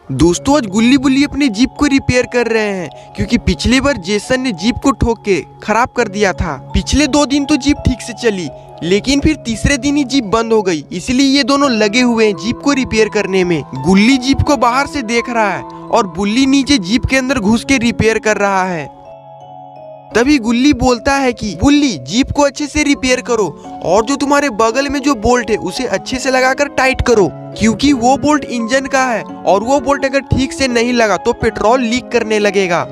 दोस्तों आज गुल्ली बुल्ली अपनी जीप को रिपेयर कर रहे हैं क्योंकि पिछली बार जेसन ने जीप को ठोक के खराब कर दिया था। पिछले 2 दिन तो जीप ठीक से चली, लेकिन फिर तीसरे दिन ही जीप बंद हो गई। इसलिए ये दोनों लगे हुए हैं जीप को रिपेयर करने में। गुल्ली जीप को बाहर से देख रहा है और बुल्ली नीचे जीप के अंदर घुस के रिपेयर कर रहा है। तभी गुल्ली बोलता है कि बुल्ली जीप को अच्छे से रिपेयर करो और जो तुम्हारे बगल में जो बोल्ट है उसे अच्छे से लगाकर टाइट करो, क्योंकि वो बोल्ट इंजन का है और वो बोल्ट अगर ठीक से नहीं लगा तो पेट्रोल लीक करने लगेगा।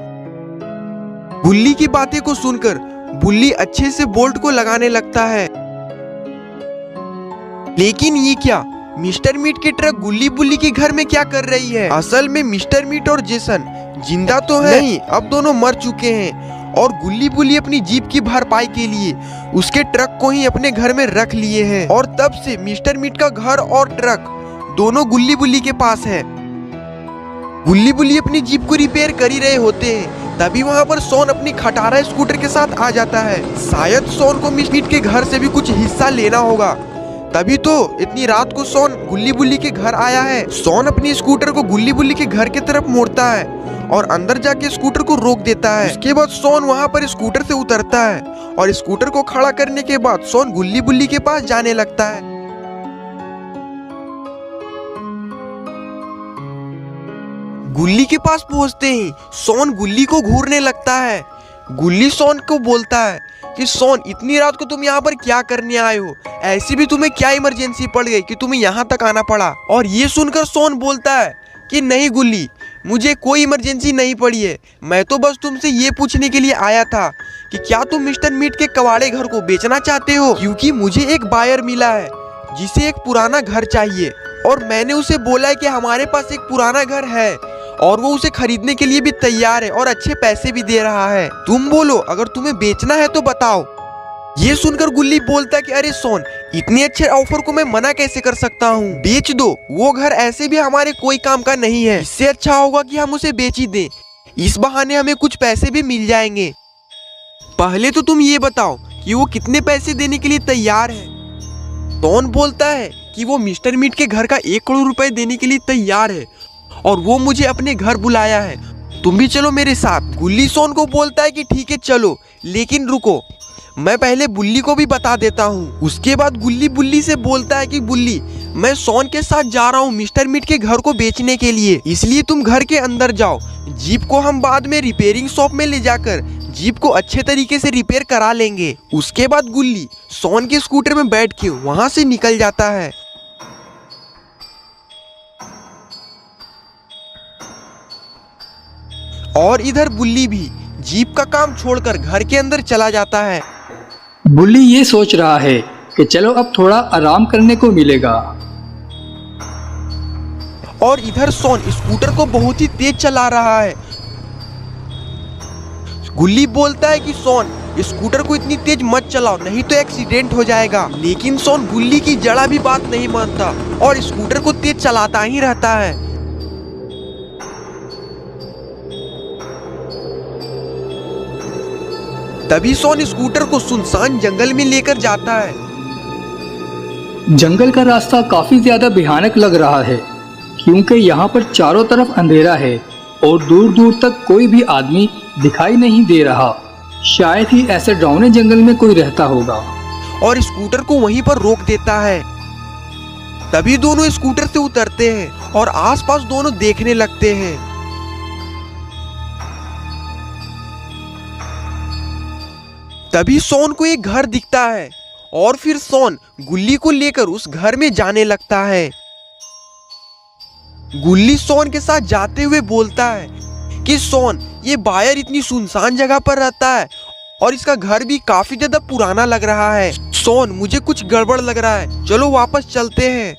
गुल्ली की बातें को सुनकर बुल्ली अच्छे से बोल्ट को लगाने लगता है। लेकिन ये क्या, मिस्टर मीट की ट्रक गुल्ली बुल्ली के घर में क्या कर रही है? असल में मिस्टर मीट और जेसन जिंदा तो है नहीं, अब दोनों मर चुके हैं और गुल्ली बुल्ली अपनी जीप की भरपाई के लिए उसके ट्रक को ही अपने घर में रख लिए हैं। और तब से मिस्टर मीट का घर और ट्रक दोनों गुल्ली बुल्ली के पास है। गुल्ली बुल्ली अपनी जीप को रिपेयर कर ही रहे होते हैं, तभी वहाँ पर सोन अपनी खटारा स्कूटर के साथ आ जाता है। शायद सोन को मिस्टर मीट के घर से भी कुछ हिस्सा लेना होगा, तभी तो इतनी रात को सोन गुल्ली बुल्ली के घर आया है। सोन अपनी स्कूटर को गुल्ली बुल्ली के घर की तरफ मोड़ता है और अंदर जाके स्कूटर को रोक देता है। उसके बाद सोन वहाँ पर स्कूटर से उतरता है और स्कूटर को खड़ा करने के बाद सोन गुल्ली बुल्ली के पास जाने लगता है। गुल्ली के पास पहुँचते ही सोन गुल्ली को घूरने लगता है। गुल्ली सोन को बोलता है कि सोन इतनी रात को तुम यहाँ पर क्या करने आए हो? ऐसी भी तुम्हें क्या इमरजेंसी पड़ गई कि तुम्हें यहाँ तक आना पड़ा? और ये सुनकर सोन बोलता है कि नहीं गुल्ली, मुझे कोई इमरजेंसी नहीं पड़ी है, मैं तो बस तुमसे ये पूछने के लिए आया था कि क्या तुम मिस्टर मीट के कबाड़े घर को बेचना चाहते हो? क्योंकि मुझे एक बायर मिला है जिसे एक पुराना घर चाहिए और मैंने उसे बोला है कि हमारे पास एक पुराना घर है और वो उसे खरीदने के लिए भी तैयार है और अच्छे पैसे भी दे रहा है। तुम बोलो, अगर तुम्हें बेचना है तो बताओ। ये सुनकर गुल्ली बोलता है कि अरे सोन, इतने अच्छे ऑफर को मैं मना कैसे कर सकता हूँ? बेच दो, वो घर ऐसे भी हमारे कोई काम का नहीं है। इससे अच्छा होगा कि हम उसे बेच ही दें, इस बहाने हमें कुछ पैसे भी मिल जाएंगे। पहले तो तुम ये बताओ कि वो कितने पैसे देने के लिए तैयार है? सोन बोलता है कि वो मिस्टर मीट के घर का 1 करोड़ रुपए देने के लिए तैयार है और वो मुझे अपने घर बुलाया है, तुम भी चलो मेरे साथ। गुल्ली सोन को बोलता है कि ठीक है चलो, लेकिन रुको, मैं पहले बुल्ली को भी बता देता हूँ। उसके बाद गुल्ली बुल्ली से बोलता है कि बुल्ली, मैं सोन के साथ जा रहा हूँ मिस्टर मीट के घर को बेचने के लिए, इसलिए तुम घर के अंदर जाओ। जीप को हम बाद में रिपेयरिंग शॉप में ले जाकर जीप को अच्छे तरीके से रिपेयर करा लेंगे। उसके बाद गुल्ली सोन के स्कूटर में बैठ के वहाँ से निकल जाता है। और इधर बुल्ली भी जीप का काम छोड़कर घर के अंदर चला जाता है। बुल्ली ये सोच रहा है कि चलो अब थोड़ा आराम करने को मिलेगा। और इधर सोन स्कूटर को बहुत ही तेज चला रहा है। गुल्ली बोलता है कि सोन, स्कूटर को इतनी तेज मत चलाओ, नहीं तो एक्सीडेंट हो जाएगा। लेकिन सोन गुल्ली की जरा भी बात नहीं मानता और स्कूटर को तेज चलाता ही रहता है। तभी सोन स्कूटर को सुनसान जंगल में लेकर जाता है। जंगल का रास्ता काफी ज्यादा भयानक लग रहा है क्योंकि यहाँ पर चारों तरफ अंधेरा है और दूर दूर तक कोई भी आदमी दिखाई नहीं दे रहा। शायद ही ऐसे डरावने जंगल में कोई रहता होगा। और स्कूटर को वहीं पर रोक देता है। तभी दोनों स्कूटर से उतरते हैं और आसपास दोनों देखने लगते हैं। तभी सोन को एक घर दिखता है और फिर सोन गुल्ली को लेकर उस घर में जाने लगता है। गुल्ली सोन के साथ जाते हुए बोलता है कि सोन, ये बायर इतनी सुनसान जगह पर रहता है और इसका घर भी काफी ज्यादा पुराना लग रहा है। सोन, मुझे कुछ गड़बड़ लग रहा है, चलो वापस चलते हैं।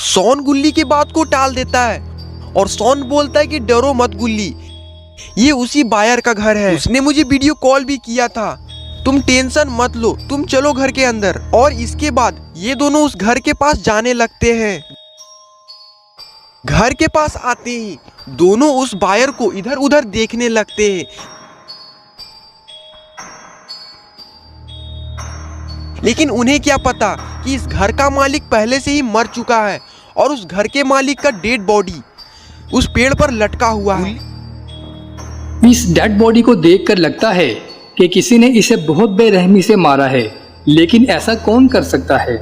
सोन गुल्ली की बात को टाल देता है और सोन बोलता है कि डरो मत गुल्ली, ये उसी बायर का घर है, उसने मुझे वीडियो कॉल भी किया था, तुम टेंशन मत लो, तुम चलो घर के अंदर। और इसके बाद ये दोनों उस घर के पास जाने लगते हैं। घर के पास आते ही दोनों उस बायर को इधर उधर देखने लगते हैं। लेकिन उन्हें क्या पता कि इस घर का मालिक पहले से ही मर चुका है और उस घर के मालिक का डेड बॉडी उस पेड़ पर लटका हुआ है। इस डेड बॉडी को देखकर लगता है कि किसी ने इसे बहुत बेरहमी से मारा है, लेकिन ऐसा कौन कर सकता है।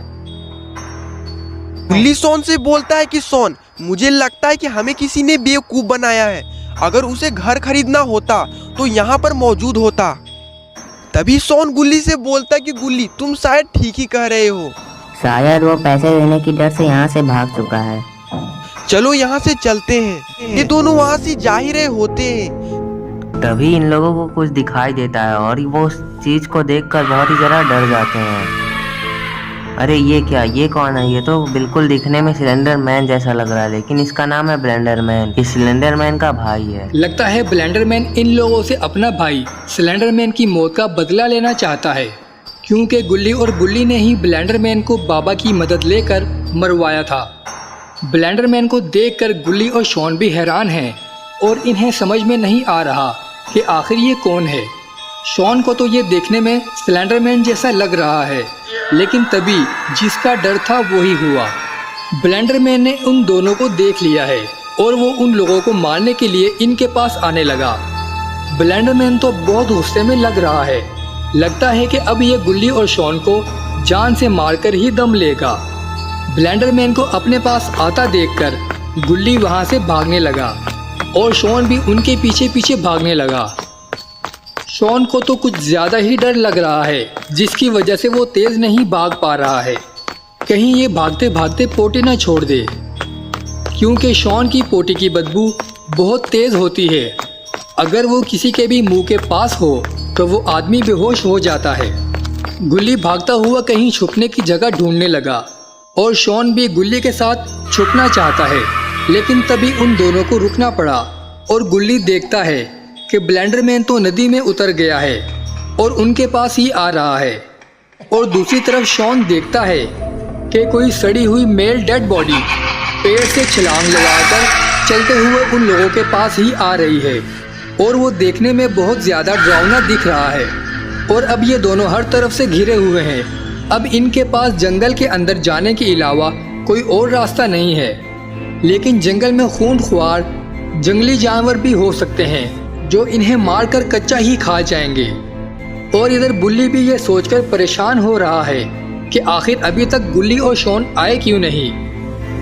गुल्ली सोन से बोलता है कि सोन, मुझे लगता है कि हमें किसी ने बेवकूफ बनाया है। अगर उसे घर खरीदना होता तो यहाँ पर मौजूद होता। तभी सोन गुल्ली से बोलता है कि गुल्ली, तुम शायद ठीक ही कह रहे हो। शायद वो पैसे देने की डर से यहाँ से भाग चुका है। चलो यहाँ से चलते हैं। ये दोनों वहाँ से जा ही रहे होते हैं। तभी इन लोगों को कुछ दिखाई देता है और वो उस चीज को देखकर बहुत ही जरा डर जाते हैं। अरे ये क्या, ये कौन है? ये तो बिल्कुल दिखने में सिलेंडर मैन जैसा लग रहा है, लेकिन इसका नाम है ब्लेंडर मैन। ये सिलेंडर मैन का भाई है। लगता है ब्लेंडर मैन इन लोगों से अपना भाई सिलेंडर मैन की मौत का बदला लेना चाहता है, क्योंकि गुल्ली और बुल्ली ने ही ब्लेंडर मैन को बाबा की मदद लेकर मरवाया था। ब्लेंडर मैन को देखकर गुल्ली और शॉन भी हैरान हैं और इन्हें समझ में नहीं आ रहा कि आखिर ये कौन है। शॉन को तो ये देखने में सिलेंडर मैन जैसा लग रहा है, लेकिन तभी जिसका डर था वही हुआ। ब्लेंडर मैन ने उन दोनों को देख लिया है और वो उन लोगों को मारने के लिए इनके पास आने लगा। ब्लेंडर मैन तो बहुत गुस्से में लग रहा है। लगता है कि अब ये गुल्ली और शॉन को जान से मारकर ही दम लेगा। ब्लेंडर मैन को अपने पास आता देखकर गुल्ली वहाँ से भागने लगा और शॉन भी उनके पीछे पीछे भागने लगा। शॉन को तो कुछ ज़्यादा ही डर लग रहा है, जिसकी वजह से वो तेज़ नहीं भाग पा रहा है। कहीं ये भागते भागते पोटी ना छोड़ दे, क्योंकि शॉन की पोटी की बदबू बहुत तेज़ होती है। अगर वो किसी के भी मुंह के पास हो तो वो आदमी बेहोश हो जाता है। गुल्ली भागता हुआ कहीं छुपने की जगह ढूंढने लगा और शॉन भी गुल्ली के साथ छुपना चाहता है, लेकिन तभी उन दोनों को रुकना पड़ा और गुल्ली देखता है कि ब्लेंडर मैन तो नदी में उतर गया है और उनके पास ही आ रहा है। और दूसरी तरफ शॉन देखता है कि कोई सड़ी हुई मेल डेड बॉडी पेड़ से छलांग लगाकर चलते हुए उन लोगों के पास ही आ रही है और वो देखने में बहुत ज़्यादा डरावना दिख रहा है। और अब ये दोनों हर तरफ से घिरे हुए हैं। अब इनके पास जंगल के अंदर जाने के अलावा कोई और रास्ता नहीं है, लेकिन जंगल में खूंखार जंगली जानवर भी हो सकते हैं जो इन्हें मारकर कच्चा ही खा जाएंगे। और इधर बुल्ली भी ये सोचकर परेशान हो रहा है कि आखिर अभी तक गुल्ली और शॉन आए क्यों नहीं।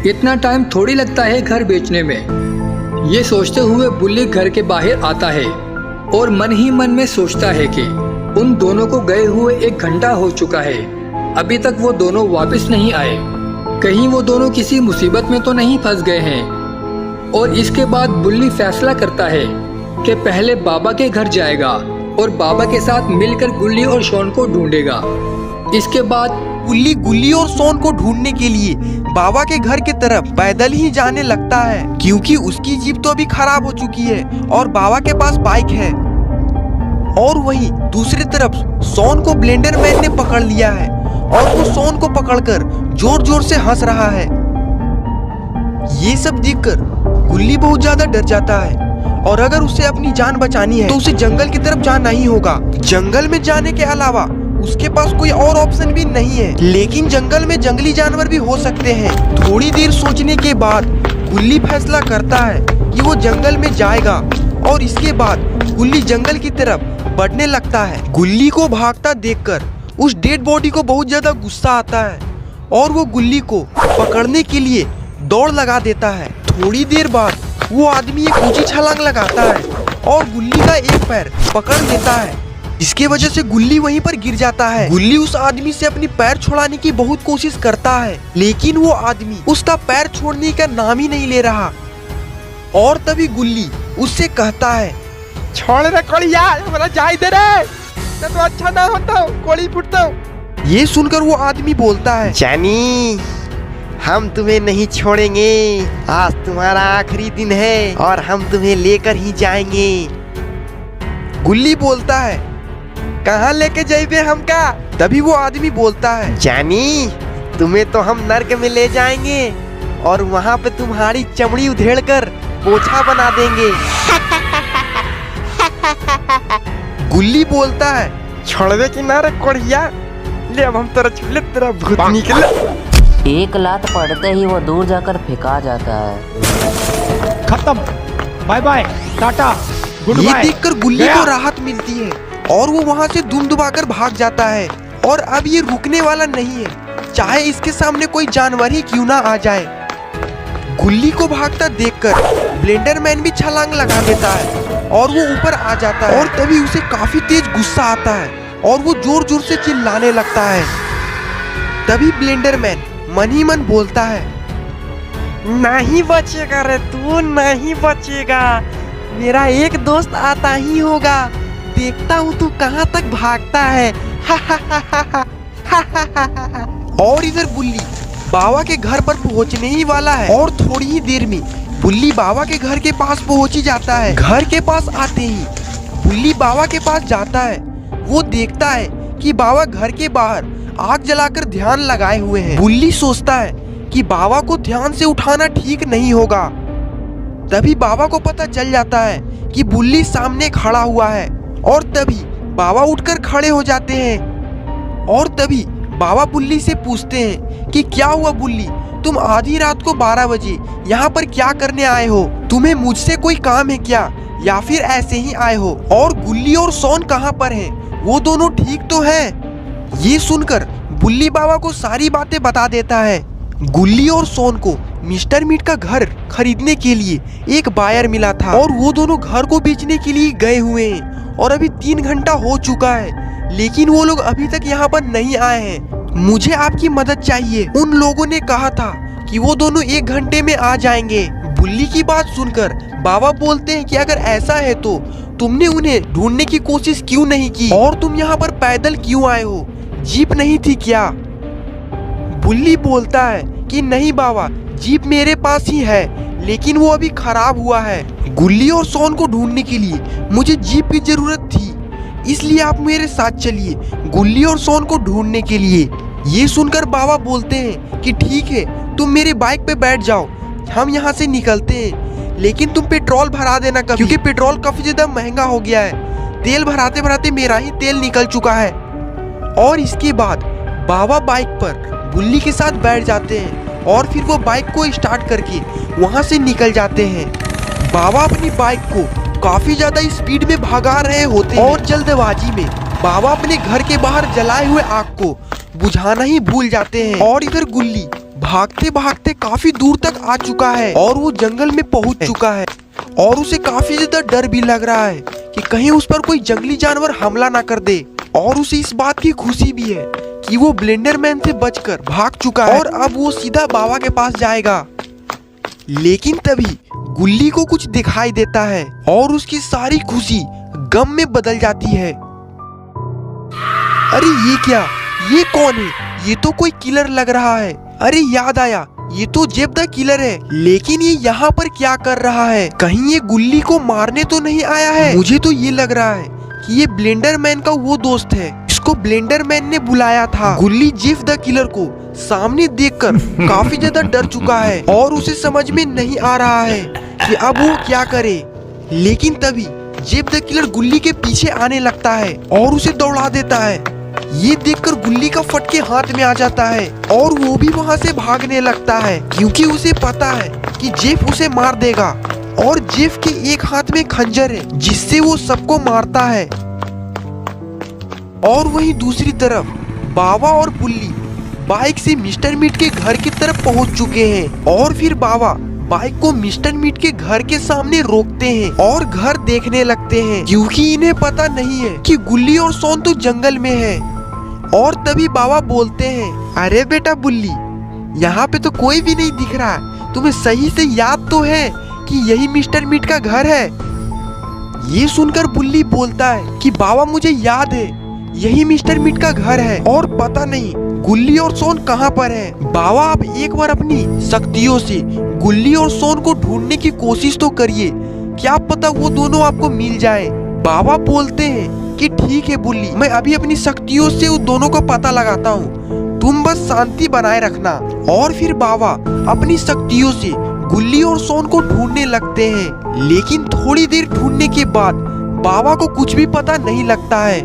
इतना टाइम थोड़ी लगता है घर बेचने में। ये सोचते हुए बुल्ली घर के बाहर आता है और मन ही मन में सोचता है कि उन दोनों को गए हुए 1 घंटा हो चुका है, अभी तक वो दोनों वापस नहीं आए। कहीं वो दोनों किसी मुसीबत में तो नहीं फंस गए हैं। और इसके बाद बुल्ली फैसला करता है कि पहले बाबा के घर जाएगा और बाबा के साथ मिलकर गुल्ली और शॉन को ढूंढेगा। इसके बाद गुल्ली गुल्ली और शॉन को ढूंढने के लिए बाबा के घर की तरफ पैदल ही जाने लगता है, क्योंकि उसकी जीप तो अभी खराब हो चुकी है और बाबा के पास बाइक है। और वहीं दूसरी तरफ शॉन को ब्लेंडर मैन ने पकड़ लिया है और वो शॉन को पकड़कर जोर जोर से हंस रहा है। ये सब देखकर गुल्ली बहुत ज्यादा डर जाता है और अगर उसे अपनी जान बचानी है तो उसे जंगल की तरफ जाना ही होगा। जंगल में जाने के अलावा उसके पास कोई और ऑप्शन भी नहीं है, लेकिन जंगल में जंगली जानवर भी हो सकते हैं। थोड़ी देर सोचने के बाद गुल्ली फैसला करता है कि वो जंगल में जाएगा और इसके बाद गुल्ली जंगल की तरफ बढ़ने लगता है। गुल्ली को भागता देखकर उस डेड बॉडी को बहुत ज्यादा गुस्सा आता है और वो गुल्ली को पकड़ने के लिए दौड़ लगा देता है। थोड़ी देर बाद वो आदमी एक ऊंची छलांग लगाता है और गुल्ली का एक पैर पकड़ लेता है, जिसकी वजह से गुल्ली वहीं पर गिर जाता है। गुल्ली उस आदमी से अपनी पैर छुड़ाने की बहुत कोशिश करता है, लेकिन वो आदमी उसका पैर छोड़ने का नाम ही नहीं ले रहा। और तभी गुल्ली उससे कहता है, छोड़ रे कोड़िया, हमारा जाए दे रे, तो अच्छा ना होता कोड़ी फुटता। ये सुनकर वो आदमी बोलता है, जानी हम तुम्हें नहीं छोड़ेंगे, आज तुम्हारा आखिरी दिन है और हम तुम्हें लेकर ही जाएंगे। गुल्ली बोलता है, कहाँ लेके जाइबे हमका? तभी वो आदमी बोलता है, जानी तुम्हें तो हम नर्क में ले जाएंगे और वहाँ पे तुम्हारी चमड़ी उधेड़ कर पोछा बना देंगे। गुल्ली बोलता है, छोड़ दे कि ना रे कोढ़िया, ले अब हम तेरा छुले तेरा भूत निकले। एक लात पड़ते ही वो दूर जाकर फेंका जाता है। खत्म, बाय बाय, टाटा, गुड ये बाय। देखकर गुल्ली को राहत मिलती है और वो वहाँ से दुम दुबाकर भाग जाता है। और अब ये रुकने वाला नहीं है, चाहे इसके सामने कोई जानवर ही क्यों ना आ जाए। गुल्ली को भागता देखकर ब्लेंडर मैन भी छलांग लगा देता है और वो ऊपर आ जाता है। और तभी उसे काफी तेज गुस्सा आता है और वो जोर जोर से चिल्लाने लगता है। तभी ब्लेंडर मैन मन ही मन बोलता है, नहीं बचेगा रे तू, नहीं बचेगा। मेरा एक दोस्त आता ही होगा, देखता हूँ तू कहाँ तक भागता है। और इधर बुल्ली बाबा के घर पर पहुँचने ही वाला है और थोड़ी ही देर में बुल्ली बाबा के घर के पास पहुँच ही जाता है। घर के पास आते ही बुल्ली बाबा के पास जाता है। वो देखता है कि बाबा घर के बाहर आग जलाकर ध्यान लगाए हुए हैं। बुल्ली सोचता है कि बाबा को ध्यान से उठाना ठीक नहीं होगा। तभी बाबा को पता चल जाता है कि बुल्ली सामने खड़ा हुआ है और तभी बाबा उठकर खड़े हो जाते हैं। और तभी बाबा बुल्ली से पूछते हैं कि क्या हुआ बुल्ली, तुम आधी रात को 12 बजे यहाँ पर क्या करने आए हो? तुम्हें मुझसे कोई काम है क्या या फिर ऐसे ही आए हो? और गुल्ली और सोन कहाँ पर हैं? वो दोनों ठीक तो हैं? ये सुनकर बुल्ली बाबा को सारी बातें बता देता है। गुल्ली और सोन को मिस्टर मीट का घर खरीदने के लिए एक बायर मिला था और वो दोनों घर को बेचने के लिए गए हुए हैं। और अभी 3 घंटा हो चुका है लेकिन वो लोग अभी तक यहाँ पर नहीं आए हैं। मुझे आपकी मदद चाहिए। उन लोगों ने कहा था कि वो दोनों 1 घंटे में आ जाएंगे। बुल्ली की बात सुनकर बाबा बोलते हैं कि अगर ऐसा है तो तुमने उन्हें ढूंढने की कोशिश क्यों नहीं की? और तुम यहाँ पर पैदल क्यों आए हो? जीप नहीं थी क्या? बुल्ली बोलता है कि नहीं बाबा, जीप मेरे पास ही है लेकिन वो अभी खराब हुआ है। गुल्ली और सोन को ढूंढने के लिए मुझे जीप की जरूरत थी, इसलिए आप मेरे साथ चलिए गुल्ली और सोन को ढूंढने के लिए। ये सुनकर बाबा बोलते हैं कि ठीक है, तुम मेरे बाइक पे बैठ जाओ, हम यहाँ से निकलते हैं। लेकिन तुम पेट्रोल भरा देना कभी, क्योंकि पेट्रोल काफी ज्यादा महंगा हो गया है। तेल भराते भराते मेरा ही तेल निकल चुका है। और इसके बाद बाबा बाइक पर बुल्ली के साथ बैठ जाते हैं और फिर वो बाइक को स्टार्ट करके वहाँ से निकल जाते हैं। बाबा अपनी बाइक को काफी ज्यादा स्पीड में भगा रहे होते हैं और जल्दबाजी में बाबा अपने घर के बाहर जलाए हुए आग को बुझाना ही भूल जाते हैं। और इधर गुल्ली भागते भागते काफी दूर तक आ चुका है और वो जंगल में पहुंच चुका है और उसे काफी ज्यादा डर भी लग रहा है कि कहीं उस पर कोई जंगली जानवर हमला ना कर दे। और उसे इस बात की खुशी भी है कि वो ब्लेंडर मैन से बचकर भाग चुका है और अब वो सीधा बाबा के पास जाएगा। लेकिन तभी गुल्ली को कुछ दिखाई देता है और उसकी सारी खुशी गम में बदल जाती है। अरे ये क्या, ये कौन है? ये तो कोई किलर लग रहा है। अरे याद आया, ये तो जेब द किलर है। लेकिन ये यहाँ पर क्या कर रहा है? कहीं ये गुल्ली को मारने तो नहीं आया है? मुझे तो ये लग रहा है कि ये ब्लेंडर मैन का वो दोस्त है, इसको ब्लेंडर मैन ने बुलाया था। गुल्ली जेफ द किलर को सामने देखकर काफी ज्यादा डर चुका है और उसे समझ में नहीं आ रहा है कि अब वो क्या करे। लेकिन तभी जेफ द किलर गुल्ली के पीछे आने लगता है और उसे दौड़ा देता है। ये देखकर गुल्ली का फटके हाथ में आ जाता है और वो भी वहाँ से भागने लगता है क्योंकि उसे पता है कि जेफ उसे मार देगा। और जेफ के एक हाथ में खंजर है जिससे वो सबको मारता है। और वहीं दूसरी तरफ बाबा और बुल्ली बाइक से मिस्टर मीट के घर की तरफ पहुंच चुके हैं। और फिर बाबा बाइक को मिस्टर मीट के घर के सामने रोकते हैं और घर देखने लगते हैं क्योंकि इन्हें पता नहीं है कि गुल्ली और सोन तो जंगल में है। और तभी बाबा बोलते हैं, अरे बेटा बुल्ली, यहाँ पे तो कोई भी नहीं दिख रहा है, तुम्हें सही से याद तो है कि यही मिस्टर मीट का घर है? ये सुनकर बुल्ली बोलता है कि बाबा मुझे याद है, यही मिस्टर मीट का घर है और पता नहीं गुल्ली और सोन कहाँ पर है। बाबा आप एक बार अपनी शक्तियों से गुल्ली और सोन को ढूंढने की कोशिश तो करिए, क्या पता वो दोनों आपको मिल जाए। बाबा बोलते हैं कि ठीक है बुल्ली, मैं अभी अपनी शक्तियों से उन दोनों का पता लगाता हूँ, तुम बस शांति बनाए रखना। और फिर बाबा अपनी शक्तियों से गुल्ली और सोन को ढूंढने लगते हैं। लेकिन थोड़ी देर ढूंढने के बाद बाबा को कुछ भी पता नहीं लगता है।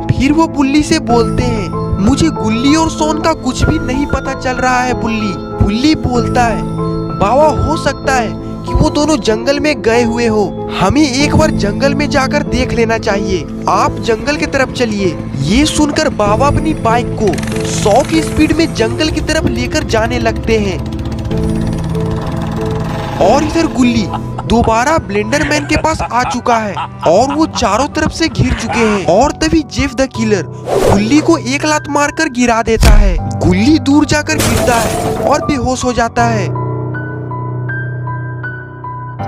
फिर वो बुल्ली से बोलते हैं मुझे गुल्ली और सोन का कुछ भी नहीं पता चल रहा है बुल्ली। बुल्ली बोलता है, बाबा हो सकता है कि वो दोनों जंगल में गए हुए हो। हमें एक बार जंगल में जाकर देख लेना चाहिए। आप जंगल की तरफ चलिए। ये सुनकर बाबा अपनी बाइक को 100 की स्पीड में जंगल की तरफ लेकर जाने लगते हैं। और इधर गुल्ली दोबारा ब्लेंडर मैन के पास आ चुका है और वो चारों तरफ से घिर चुके हैं। और तभी जेफ द किलर गुल्ली को एक लात मारकर गिरा देता है। गुल्ली दूर जाकर गिरता है और बेहोश हो जाता है।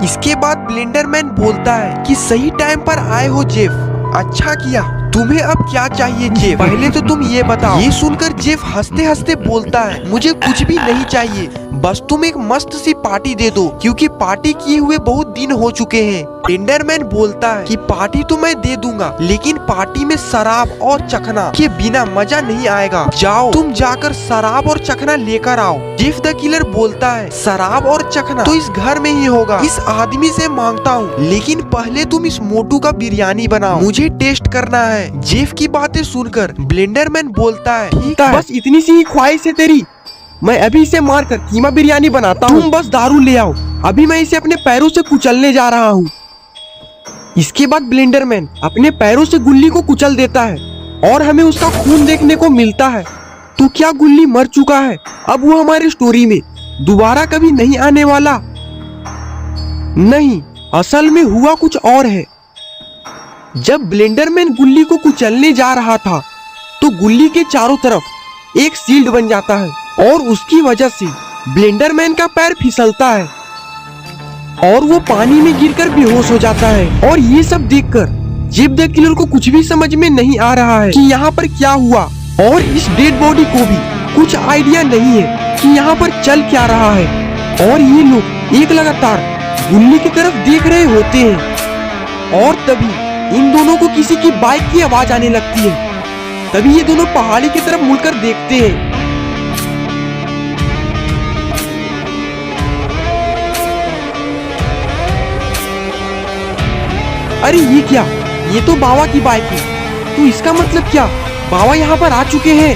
इसके बाद ब्लेंडर मैन बोलता है कि सही टाइम पर आए हो जेफ, अच्छा किया। तुम्हें अब क्या चाहिए जेफ? पहले तो तुम ये बताओ। ये सुनकर जेफ हंसते हंसते बोलता है, मुझे कुछ भी नहीं चाहिए, बस तुम एक मस्त सी पार्टी दे दो, क्योंकि पार्टी किए हुए बहुत दिन हो चुके हैं। ब्लेंडरमैन बोलता है कि पार्टी तो मैं दे दूंगा, लेकिन पार्टी में शराब और चखना के बिना मजा नहीं आएगा। जाओ तुम जाकर शराब और चखना लेकर आओ। जेफ द किलर बोलता है, शराब और चखना तो इस घर में ही होगा, इस आदमी से मांगता हूँ, लेकिन पहले तुम इस मोटू का बिरयानी बनाओ, मुझे टेस्ट करना है। जेफ की बातें सुनकर ब्लेंडरमैन बोलता है, ठीक है, बस इतनी सी ही ख्वाहिश है तेरी, मैं अभी इसे मारकर कीमा बिरयानी बनाता हूँ, तुम बस दारू ले आओ, अभी मैं इसे अपने पैरों से कुचलने जा रहा हूँ। इसके बाद ब्लेंडरमैन अपने पैरों से गुल्ली को कुचल देता है और हमें उसका खून देखने को मिलता है। तो क्या गुल्ली मर चुका है? अब वो हमारी स्टोरी में दोबारा कभी नहीं आने वाला? नहीं, असल में हुआ कुछ और है। जब ब्लेंडरमैन गुल्ली को कुचलने जा रहा था तो गुल्ली के चारों तरफ एक शील्ड बन जाता है और उसकी वजह से ब्लेंडरमैन का पैर फिसलता है और वो पानी में गिरकर बेहोश हो जाता है। और ये सब देखकर जेफ द किलर को कुछ भी समझ में नहीं आ रहा है कि यहाँ पर क्या हुआ, और इस डेड बॉडी को भी कुछ आइडिया नहीं है कि यहाँ पर चल क्या रहा है। और ये लोग एक लगातार गुल्ली की तरफ देख रहे होते हैं और तभी इन दोनों को किसी की बाइक की आवाज आने लगती है। तभी ये दोनों पहाड़ी की तरफ मुड़कर देखते हैं। अरे ये क्या, ये तो बाबा की बाइक है। तो इसका मतलब क्या, बाबा यहाँ पर आ चुके हैं?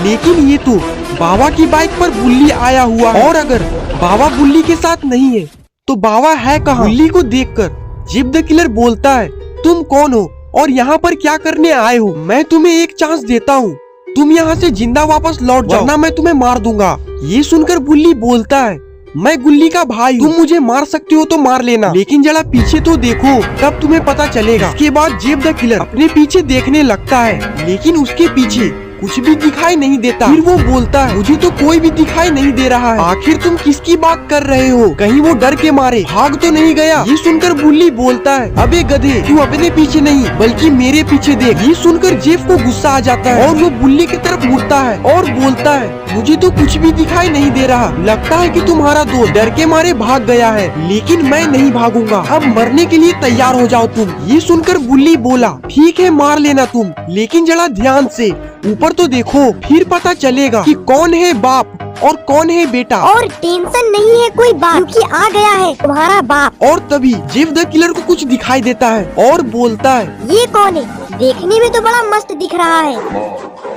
लेकिन ये तो बाबा की बाइक पर बुल्ली आया हुआ है। और अगर बाबा बुल्ली के साथ नहीं है तो बाबा है कहाँ? बुल्ली को देखकर जेफ द किलर बोलता है, तुम कौन हो और यहाँ पर क्या करने आए हो? मैं तुम्हें एक चांस देता हूँ, तुम यहाँ से जिंदा वापस लौट जाओ, वरना मैं तुम्हें मार दूंगा। ये सुनकर बुल्ली बोलता है, मैं गुल्ली का भाई, तुम मुझे मार सकते हो तो मार लेना, लेकिन जरा पीछे तो देखो, तब तुम्हें पता चलेगा। इसके बाद जेफ द किलर अपने पीछे देखने लगता है, लेकिन उसके पीछे कुछ भी दिखाई नहीं देता। फिर वो बोलता है, मुझे तो कोई भी दिखाई नहीं दे रहा है, आखिर तुम किसकी बात कर रहे हो? कहीं वो डर के मारे भाग तो नहीं गया? ये सुनकर बुल्ली बोलता है, अबे गधे, तू अपने पीछे नहीं बल्कि मेरे पीछे देख। ये सुनकर जेफ को गुस्सा आ जाता है और वो बुल्ली की तरफ मुड़ता है और बोलता है, मुझे तो कुछ भी दिखाई नहीं दे रहा, लगता है कि तुम्हारा दोस्त डर के मारे भाग गया है, लेकिन मैं नहीं भागूंगा, अब मरने के लिए तैयार हो जाओ तुम। ये सुनकर बुल्ली बोला, ठीक है मार लेना तुम, लेकिन जरा ध्यान से ऊपर तो देखो, फिर पता चलेगा कि कौन है बाप और कौन है बेटा। और टेंशन नहीं है कोई बात, क्योंकि आ गया है तुम्हारा बाप। और तभी जेफ द किलर को कुछ दिखाई देता है और बोलता है, ये कौन है? देखने में तो बड़ा मस्त दिख रहा है।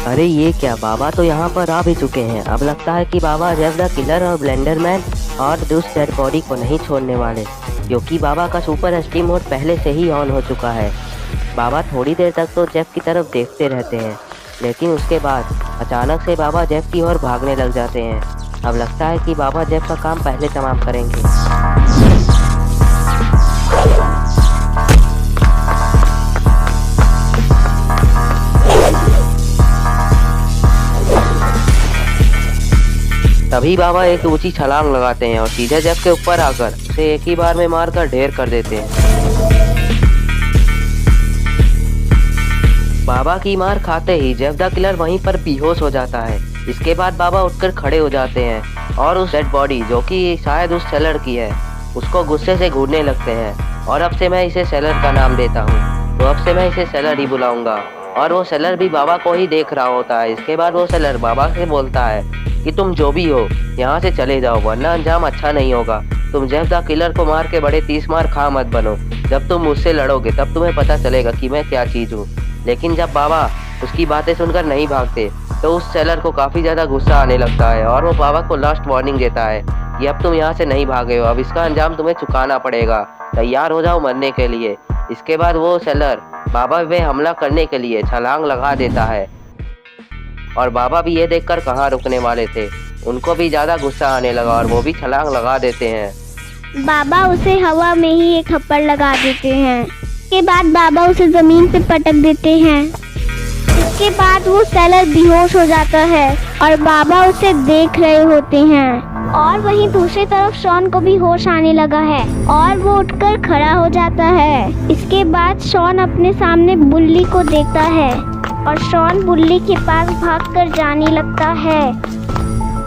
अरे ये क्या, बाबा तो यहाँ पर आ भी चुके हैं। अब लगता है कि बाबा जेफ द किलर और ब्लेंडरमैन और उस डेड बॉडी को नहीं छोड़ने वाले, क्योंकि बाबा का सुपर एसटी मोड पहले से ही ऑन हो चुका है। बाबा थोड़ी देर तक तो जेफ की तरफ देखते रहते हैं, लेकिन उसके बाद अचानक से बाबा जेफ की ओर भागने लग जाते हैं। अब लगता है कि बाबा जेफ का काम पहले तमाम करेंगे। तभी बाबा एक ऊंची छलांग लगाते हैं और सीधे जेफ के ऊपर आकर उसे एक ही बार में मारकर ढेर कर देते हैं। बाबा की मार खाते ही जेफ द किलर वहीं पर बेहोश हो जाता है। इसके बाद बाबा उठकर खड़े हो जाते हैं और उस डेड बॉडी, जो कि शायद उस सेलर की है, उसको गुस्से से घूरने लगते हैं। और अब से मैं इसे सेलर का नाम देता हूँ, तो अब से मैं इसे सेलर ही बुलाऊंगा। और वो सेलर भी बाबा को ही देख रहा होता है। इसके बाद वो सेलर बाबा से बोलता है कि तुम जो भी हो यहाँ से चले जाओ, वरना अंजाम अच्छा नहीं होगा। तुम जेफ द किलर को मार के बड़े 30 मार खा मत बनो। जब तुम मुझसे लड़ोगे तब तुम्हें पता चलेगा कि मैं क्या चीज़ हूँ। लेकिन जब बाबा उसकी बातें सुनकर नहीं भागते तो उस सेलर को काफ़ी ज़्यादा गुस्सा आने लगता है और वो बाबा को लास्ट वार्निंग देता है कि अब तुम यहाँ से नहीं भागे हो, अब इसका अंजाम तुम्हें चुकाना पड़ेगा, तैयार हो जाओ मरने के लिए। इसके बाद वो सेलर बाबा पे हमला करने के लिए छलांग लगा देता है और बाबा भी ये देखकर कहाँ रुकने वाले थे, उनको भी ज़्यादा गुस्सा आने लगा और वो भी छलांग लगा देते हैं। बाबा उसे हवा में ही एक थप्पड़ लगा देते हैं। इसके बाद बाबा उसे जमीन पे पटक देते हैं। इसके बाद वो सेलर बेहोश हो जाता है और बाबा उसे देख रहे होते हैं। और वहीं दूसरी तरफ शॉन को भी होश आने लगा है और वो उठकर खड़ा हो जाता है। इसके बाद शॉन अपने सामने बुल्ली को देखता है और शॉन बुल्ली के पास भागकर जाने लगता है।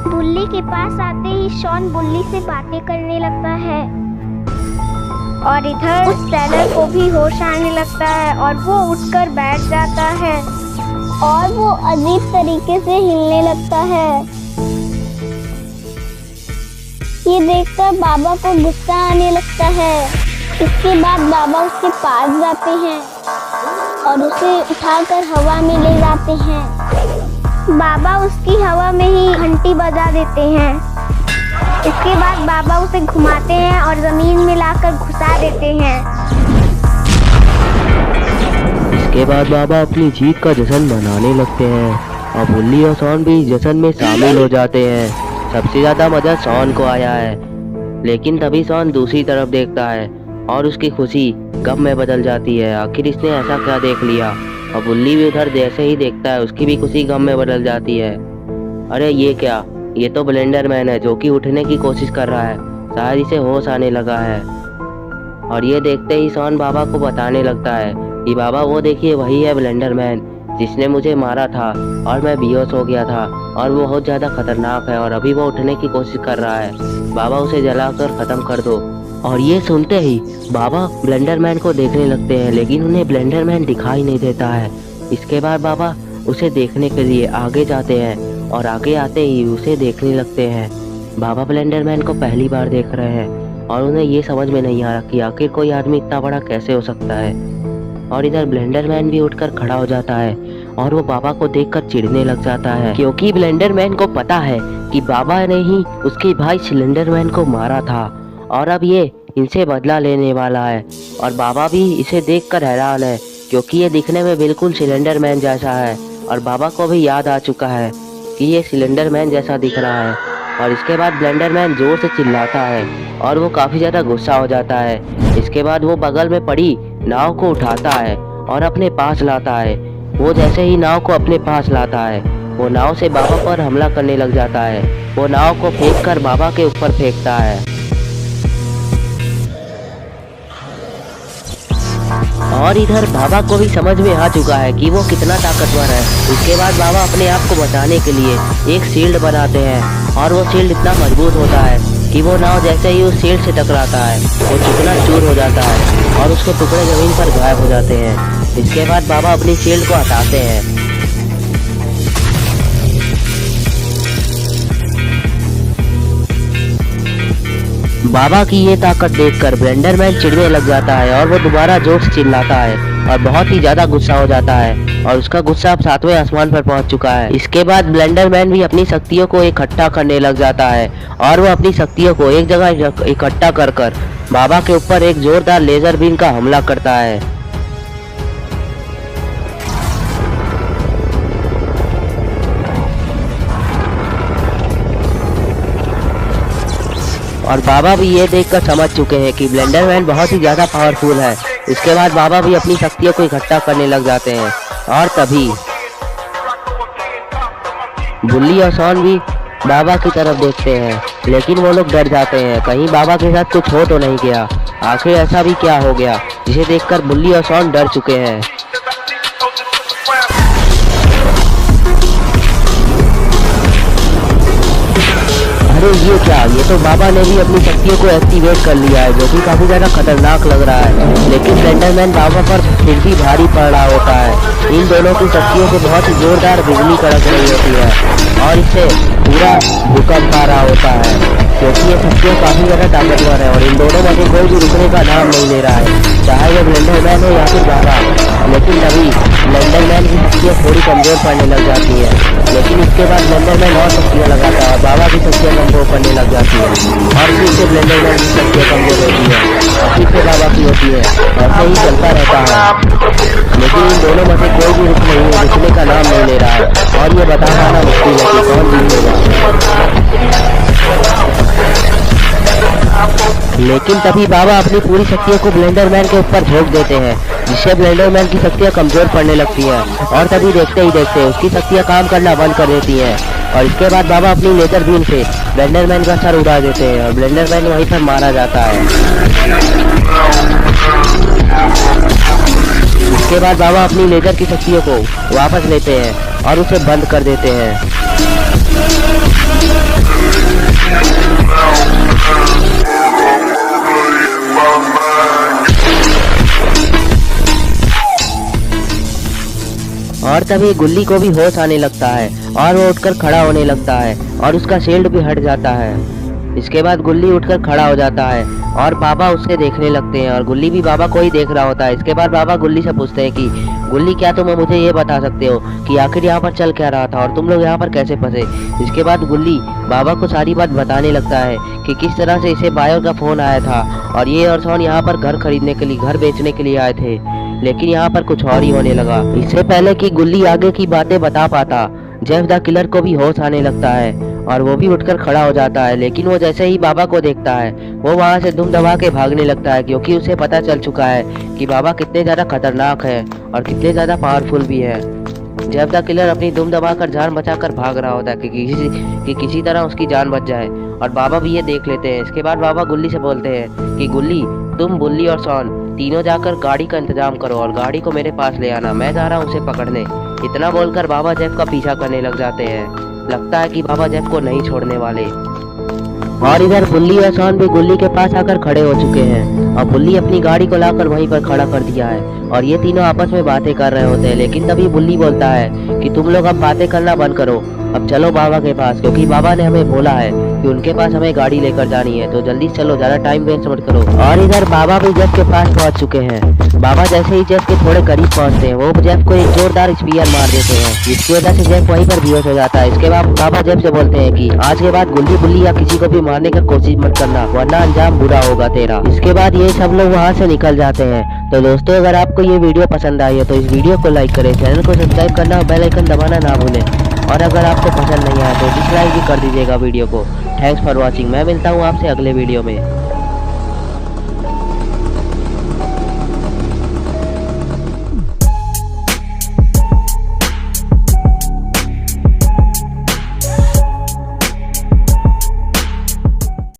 बुल्ली के पास आते ही शॉन बुल्ली से बातें करने लगता है और इधर उस सेलर को भी होश आने लगता है और वो उठकर बैठ जाता है और वो अजीब तरीके से हिलने लगता है। ये देखकर बाबा को गुस्सा आने लगता है। इसके बाद बाबा उसके पास जाते हैं और उसे उठाकर हवा में ले जाते हैं। बाबा उसकी हवा में ही घंटी बजा देते हैं। इसके बाद बाबा उसे घुमाते हैं और जमीन में लाकर घुसा देते हैं। इसके बाद बाबा अपनी जीत का जश्न मनाने लगते हैं और बुल्ली और शॉन भी जश्न में शामिल हो जाते हैं। सबसे ज़्यादा मज़ा शॉन को आया है, लेकिन तभी शॉन दूसरी तरफ देखता है और उसकी खुशी गम में बदल जाती है। आखिर इसने ऐसा क्या देख लिया। और बुल्ली भी उधर जैसे ही देखता है उसकी भी खुशी गम में बदल जाती है। अरे ये क्या, ये तो ब्लेंडर मैन है जो कि उठने की कोशिश कर रहा है, शायद इसे होश आने लगा है। और ये देखते ही शॉन बाबा को बताने लगता है कि बाबा वो देखिए वही है ब्लेंडर मैन जिसने मुझे मारा था और मैं बेहोश हो गया था और वो बहुत ज़्यादा खतरनाक है और अभी वो उठने की कोशिश कर रहा है। बाबा उसे जलाकर ख़त्म कर दो। और ये सुनते ही बाबा ब्लेंडर मैन को देखने लगते हैं, लेकिन उन्हें ब्लेंडर मैन दिखाई नहीं देता है। इसके बाद बाबा उसे देखने के लिए आगे जाते हैं और आगे आते ही उसे देखने लगते हैं। बाबा ब्लेंडर मैन को पहली बार देख रहे हैं और उन्हें ये समझ में नहीं आ रहा कि आखिर कोई आदमी इतना बड़ा कैसे हो सकता है। और इधर ब्लेंडर मैन भी उठकर खड़ा हो जाता है और वो बाबा को देखकर चिढ़ने लग जाता है, क्योंकि ब्लेंडर मैन को पता है कि बाबा ने ही उसके भाई सिलेंडर मैन को मारा था और अब ये इनसे बदला लेने वाला है। और बाबा भी इसे देखकर हैरान है, क्योंकि ये दिखने में बिल्कुल सिलेंडर मैन जैसा है और बाबा को भी याद आ चुका है कि ये सिलेंडर मैन जैसा दिख रहा है। और इसके बाद ब्लेंडर मैन जोर से चिल्लाता है और वो काफ़ी ज़्यादा गुस्सा हो जाता है। इसके बाद वो बगल में पड़ी नाव को उठाता है और अपने पास लाता है। वो जैसे ही नाव को अपने पास लाता है, वो नाव से बाबा पर हमला करने लग जाता है। वो नाव को फेंक कर बाबा के ऊपर फेंकता है और इधर बाबा को भी समझ में आ चुका है कि वो कितना ताकतवर है। उसके बाद बाबा अपने आप को बचाने के लिए एक शील्ड बनाते हैं और वो शील्ड इतना मजबूत होता है कि वो नाव जैसे ही उस शील्ड से टकराता है वो टुकड़ा चूर हो जाता है और उसके टुकड़े जमीन पर गायब हो जाते हैं। इसके बाद बाबा अपनी शील्ड को हटाते हैं। बाबा की ये ताकत देखकर ब्लेंडर मैन चिढ़ने लग जाता है और वो दोबारा जोर से चिल्लाता है और बहुत ही ज्यादा गुस्सा हो जाता है और उसका गुस्सा अब 7वें आसमान पर पहुंच चुका है। इसके बाद ब्लेंडर मैन भी अपनी शक्तियों को इकट्ठा करने लग जाता है और वो अपनी शक्तियों को एक जगह इकट्ठा कर बाबा के ऊपर एक जोरदार लेजर बीम का हमला करता है। और बाबा भी ये देखकर समझ चुके हैं कि ब्लेंडर मैन बहुत ही ज़्यादा पावरफुल है। इसके बाद बाबा भी अपनी शक्तियों को इकट्ठा करने लग जाते हैं और तभी बुल्ली और शॉन भी बाबा की तरफ देखते हैं, लेकिन वो लोग डर जाते हैं कहीं बाबा के साथ कुछ हो तो नहीं गया। आखिर ऐसा भी क्या हो गया जिसे देखकर बुल्ली और शॉन डर चुके हैं। अरे ये क्या, ये तो बाबा ने भी अपनी शक्तियों को एक्टिवेट कर लिया है, जो कि काफी ज्यादा खतरनाक लग रहा है। लेकिन स्लेंडरमैन बाबा पर फिर भी भारी पड़ रहा होता है। इन दोनों की शक्तियों से बहुत ही जोरदार बिजली कड़क रही होती है और इससे पूरा भूकंप आ रहा होता है, क्योंकि ये शक्तियाँ काफी ज्यादा ताकतवर है और इन दोनों में से कोई भी रुकने का नाम नहीं ले रहा है, चाहे वो स्लेंडरमैन हो या फिर बाबा। लेकिन तभी स्लेंडरमैन की शक्तियाँ थोड़ी कमजोर पड़ने लग जाती है, लेकिन इसके बाद स्लेंडरमैन और शक्तियाँ लगाता है और बाबा की शक्तियाँ कमजोर पड़ने लग जाती है और फिर से स्लेंडरमैन की शक्तियाँ कमजोर होती है और फिर से बाबा की होती है। ऐसे ही चलता रहता है, लेकिन इन दोनों में से कोई भी रुकने का नाम नहीं ले रहा है और ये बता पाना मुश्किल है कि कौन जीतेगा। लेकिन तभी बाबा अपनी पूरी शक्तियों को स्लेंडरमैन के ऊपर झोंक देते हैं, जिससे स्लेंडरमैन की शक्तियाँ कमजोर पड़ने लगती हैं और तभी देखते ही देखते उसकी शक्तियाँ काम करना बंद कर देती हैं। और इसके बाद बाबा अपनी लेजर बीम से स्लेंडरमैन का सर उड़ा देते हैं और स्लेंडरमैन वहीं पर मारा जाता है। इसके बाद बाबा अपनी लेजर की शक्तियों को वापस लेते हैं और उसे बंद कर देते हैं। और तभी गुल्ली को भी होश आने लगता है और वो उठकर खड़ा होने लगता है और उसका शील्ड भी हट जाता है। इसके बाद गुल्ली उठकर खड़ा हो जाता है और बाबा उसे देखने लगते हैं और गुल्ली भी बाबा को ही देख रहा होता है। इसके बाद बाबा गुल्ली से पूछते हैं कि गुल्ली, क्या तुम मुझे ये बता सकते हो कि आखिर यहाँ पर चल क्या रहा था और तुम लोग यहाँ पर कैसे फंसे। इसके बाद गुल्ली बाबा को सारी बात बताने लगता है कि किस तरह से इसे बायो का फोन आया था और ये और सोन यहाँ पर घर खरीदने के लिए, घर बेचने के लिए आए थे, लेकिन यहाँ पर कुछ और ही होने लगा। इससे पहले कि गुल्ली आगे की बातें बता पाता, जेफ द किलर को भी होश आने लगता है और वो भी उठकर खड़ा हो जाता है। लेकिन वो जैसे ही बाबा को देखता है वो वहाँ से दुम दबा के भागने लगता है, क्योंकि उसे पता चल चुका है कि बाबा कितने ज़्यादा खतरनाक है और कितने ज़्यादा पावरफुल भी है। जेफ द किलर अपनी दुम दबाकर जान बचाकर भाग रहा होता है कि किसी तरह उसकी जान बच जाए और बाबा भी ये देख लेते हैं। इसके बाद बाबा गुल्ली से बोलते हैं कि गुल्ली, तुम, बुल्ली और सोन तीनों जाकर गाड़ी का इंतजाम करो और गाड़ी को मेरे पास ले आना, मैं जा रहा हूँ उसे पकड़ने। इतना बोलकर बाबा जेफ का पीछा करने लग जाते हैं। लगता है कि बाबा जेफ को नहीं छोड़ने वाले। और इधर बुल्ली और सोन भी गुल्ली के पास आकर खड़े हो चुके हैं और बुल्ली अपनी गाड़ी को लाकर वहीं पर खड़ा कर दिया है और ये तीनों आपस में बातें कर रहे होते हैं। लेकिन तभी बुल्ली बोलता है कि तुम लोग अब बातें करना बंद करो, अब चलो बाबा के पास, क्योंकि बाबा ने हमें बोला है कि उनके पास हमें गाड़ी लेकर जानी है, तो जल्दी चलो, ज्यादा टाइम वेस्ट मत करो। और इधर बाबा भी जेफ के पास पहुंच चुके हैं। बाबा जैसे ही जेफ के थोड़े करीब पहुंचते हैं वो जेफ को एक जोरदार स्पीयर मार देते हैं, जिसकी वजह से जेफ वहीं पर बेहोश हो जाता है। इसके बाद बाबा जेफ से बोलते हैं कि आज के बाद गुल्ली बुल्ली या किसी को भी मारने की कोशिश मत करना, वरना अंजाम बुरा होगा तेरा। इसके बाद ये सब लोग वहाँ से निकल जाते हैं। तो दोस्तों, अगर आपको ये वीडियो पसंद आई है तो इस वीडियो को लाइक करें, चैनल को सब्सक्राइब करना और बेल आइकन दबाना ना भूलें। और अगर आपको पसंद नहीं आया तो डिसलाइक भी कर दीजिएगा वीडियो को। Thanks for watching. मैं मिलता हूँ आपसे अगले वीडियो में।